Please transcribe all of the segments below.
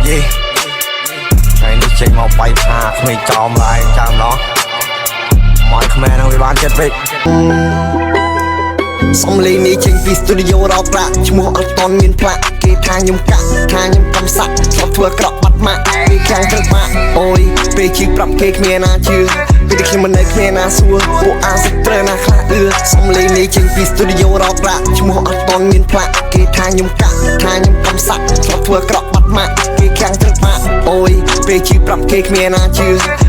យេថ្ងៃនេះចេញមកបាយផាគ្មានចោមឡើយចាំណោះមកខ្មែរនឹងវាបានចិត្តពេកសំលេងនេះចេញពីស្ទូឌីយោរោប្រាក់ឈ្មោះអត់តន់មានផ្លាក់គេថាខ្ញុំកាក់ថាខ្ញុំកំសាក់ស្បធ្វើក្រក់បាត់ម៉ាក់ពេលខាងទៅម៉ាក់អូយពេលជិះប្រាប់គេគ្មានណាជឿពេលខ្ញុំមិននៅគ្មានណាសួរពួកអាសិត្រូវណាខ្លះសំលេងនេះចេញពីស្ទូឌីយោរោប្រាក់ឈ្មោះអត់តន់មានផ្លាក់គេថាខ្ញុំកាក់ថាខ្ញុំកំសាក់ស្បធ្វើក្រក់បាត់ម៉ាក់គេខាងទៅម៉ាក់អូយពេលជិះប្រាប់គេគ្មានណាជឿ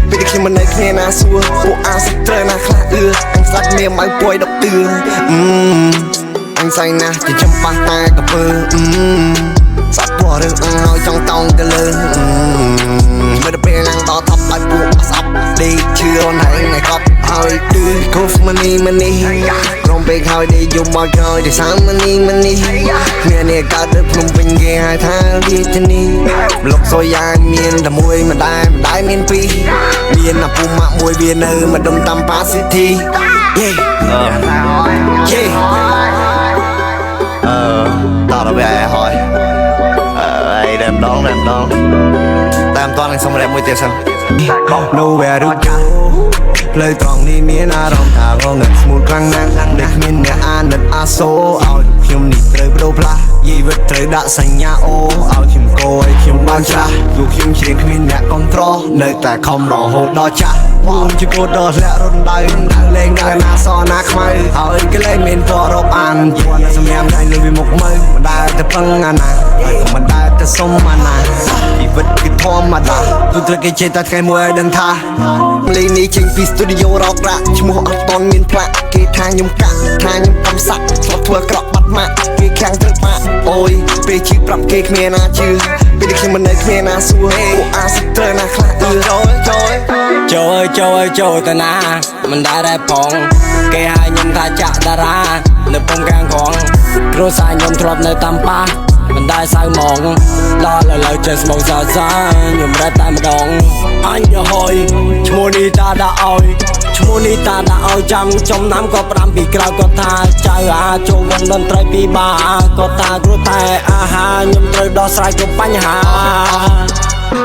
ពេលខ្ញុំមិននៅគ្មានណាសួរពួកអាសិត្រូវណាខ្លះអញស្ដាច់មានមកពួយ10ទឿអញសៃណាស់ជាចំប៉ះតែកពើសាប់ព្រោះរឿងឲ្យចង់តោងទៅលើមើលទៅពេលឡើងដល់ថប់ឲ្យពួកស្អប់ដេកឈឺរនហើយថ្ងៃកប់ហើយគឺគូហ្វម៉ានីក្រុមពេកហើយដេកយំមកក្រោយតែសាមនីគ្នានេះកើតទៅភ្នំពេញគេហៅថារាជធានីប្លុកសុយយ៉ាមានតែមួយមិនដែរមានពីរមានអាពុំម៉ាក់មួយវានៅមកដុំតាមប៉ាស៊ីធីយេតើវាហើយអីដើមដងតាមតនឹងសម្រាប់មួយទៀតសិន Nowhere to go ផ្លូវត្រង់នេះមានអារម្មណ៍ថាងងឹតស្មូតខ្លាំងណាស់ដែលគ្មានអ្នកអាណិតអាសូឲ្យខ្ញុំនេះត្រូវបដូរផ្លាស់យីវិតត្រូវដាក់សញ្ញាអូឲ្យខ្ញុំកោឲ្យខ្ញុំបានច្រាស់ព្រោះខ្ញុំជាគ្មានអ្នកគ្រប់គ្រងនៅតែខំរហូតដល់ចាស់បងជាកូនដល់ធ្លាក់រត់ដៅលេងដល់ណាសណាខ្មៅហើយក៏លេងមានតរកអានយួនសម្រាប់ថ្ងៃលើវាមុខមើលមិនដែលទៅពឹងអាណាហើយក៏មិនដែលទៅសុំអាណាជីវិតគឺធម្មតាទូត្រូវគេជេរតែថ្ងៃមួយឲ្យដឹងថាលេងនេះចេញពីស្ទូឌីយោរោប្រាក់ឈ្មោះអត់តន់មានផ្លាក់គេថាខ្ញុំកាក់ថាខ្ញុំកំសាក់ស្បធ្វើក្រក់បាត់ម៉ាក់គេខាងទៅម៉ាក់អូយពេលជិះប្រាប់គេគ្មានណាជឿពេលខ្ញុំមិននៅគ្មានណាសួរពួកអាសិត្រូវណាខ្លះចូលទៅណាមិនដែរផងគេហៅខ្ញុំថាចាក់តារានៅពំកាំងក្រងគ្រួសារខ្ញុំធ្លាប់នៅតាមប៉ាមិនដែរសៅហ្មងដល់ឥឡូវចេះស្មោកសាខ្ញុំរត់តែម្ដងអញទៅហយឈ្មោះនេះតាដាក់ឲ្យចាំចំណាំក៏5ពីក្រោយគាត់ថាចៅអាចូលវត្តតន្ត្រីពីបាគាត់ថាគ្រូតែអាហារខ្ញុំត្រូវដោះស្រាយគ្រប់បញ្ហា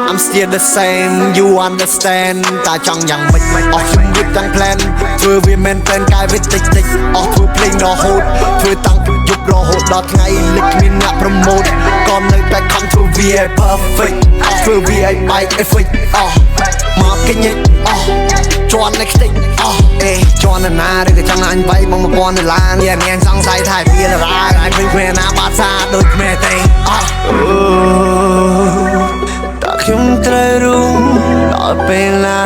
I'm still the same you understand តាចង់យ៉ាងម៉េចអស់ខ្ញុំរៀបទាំង plan ធ្វើវាមែនតែនកាយវាតិចអស់ធ្វើភ្លេងរហូតធ្វើតាំងពីយប់រហូតដល់ថ្ងៃលិចគ្មានអ្នកប្រម៉ូតក៏នៅតែខំធ្វើវាឲ្យ perfect ធ្វើវាឲ្យបែក effect មកគេញ៉ិចជន់នៅខ្ទេចជន់ណាឬក៏ចង់អញវាយបង1000ដុល្លារនេះនាងសង្ស័យថាវាតារាអញវិញគ្មានណាបាត់សាដូចខ្មែរទេតើខ្ញុំត្រូវរួមដល់ពេលណា